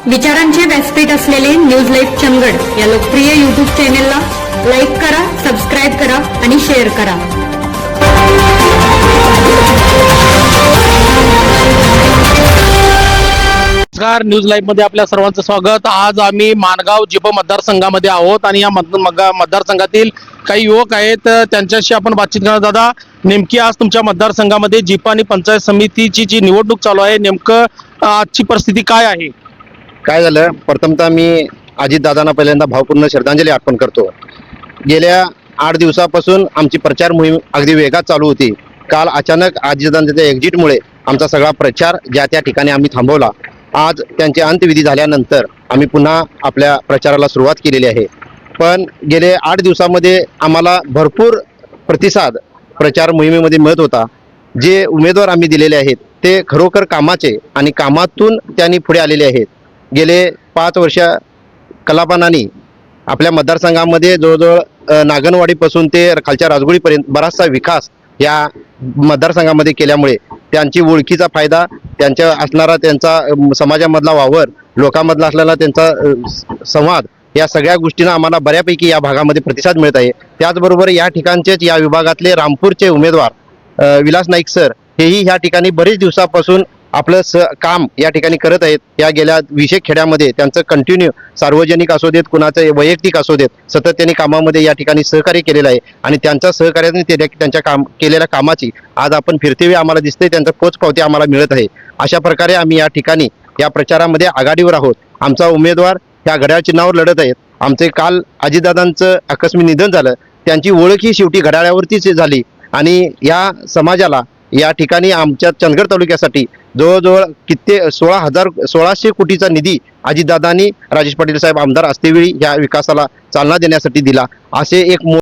विचारांचे व्यासपीठ असलेले न्यूज लाईव्ह चंदगड या लोकप्रिय यूट्यूब चॅनेलला लाईक करा, सबस्क्राईब करा आणि शेअर करा. नमस्कार, न्यूज लाईव्ह मध्ये आपल्या सर्वांचं स्वागत. आज आम्ही माणगाव जिप मतदारसंघामध्ये आहोत आणि या मतदारसंघातील काही युवक आहेत, त्यांच्याशी आपण बातचीत करणार. दादा, नेमकी आज तुमच्या मतदारसंघामध्ये जिप आणि पंचायत समितीची जी निवडणूक चालू आहे, नेमकं आजची परिस्थिती काय आहे? काय झालं, प्रथमतः मी अजितदादांना पहिल्यांदा भावपूर्ण श्रद्धांजली अर्पण करतो. गेल्या 8 दिवसापासून आमची प्रचार मोहीम अगदी वेगात चालू होती. काल अचानक अजितदादांच्या एक्झिटमुळे आमचा सगळा प्रचार ज्या त्या ठिकाणी आम्ही थांबवला. आज त्यांचे अंत्यविधी झाल्यानंतर आम्ही पुन्हा आपल्या प्रचाराला सुरुवात केलेली आहे. पण गेले 8 दिवसामध्ये आम्हाला भरपूर प्रतिसाद प्रचार मोहिमेमध्ये मिळत होता. जे उमेदवार आम्ही दिलेले आहेत ते खरोखर कामाचे आणि कामातून त्यांनी पुढे आलेले आहेत. गेले 5 वर्ष कलापानांनी आपल्या मतदारसंघामध्ये जवळजवळ नागनवाडीपासून ते खालच्या राजगुडीपर्यंत बराचसा विकास या मतदारसंघामध्ये केल्यामुळे त्यांची ओळखीचा फायदा, त्यांच्या असणारा त्यांचा समाजामधला वावर, लोकांमधला असलेला त्यांचा संवाद, या सगळ्या गोष्टींना आम्हाला बऱ्यापैकी या भागामध्ये प्रतिसाद मिळत आहे. त्याचबरोबर या ठिकाणचेच या विभागातले रामपूरचे उमेदवार विलास नाईक सर हेही ह्या ठिकाणी बरेच दिवसापासून आपलं काम या ठिकाणी करत आहेत. या गेल्या 20 खेड्यामध्ये त्यांचं कंटिन्यू सार्वजनिक असू देत, कुणाचं वैयक्तिक असू देत, सतत त्यांनी कामामध्ये या ठिकाणी सहकार्य केलेलं आहे आणि त्यांच्या सहकार्याने त्यांच्या केलेल्या कामाची आज आपण फिरते वेळी आम्हाला दिसते, त्यांचं पोचपावती आम्हाला मिळत आहे. अशा प्रकारे आम्ही या ठिकाणी या प्रचारामध्ये आघाडीवर आहोत. आमचा उमेदवार ह्या घड्याळ चिन्हावर लढत आहेत. आमचे काल अजितदादांचं आकस्मिक निधन झालं, त्यांची ओळख ही शेवटी घड्याळावरतीच झाली आणि या समाजाला या ठिकाणी आमच्या चंदगड तालुक्यासाठी जवळजवळ 1600 कोटीचा निधी अजितदादांनी राजेश पाटील साहेब आमदार असतेवेळी या विकासाला चालना देण्यासाठी दिला. असे एक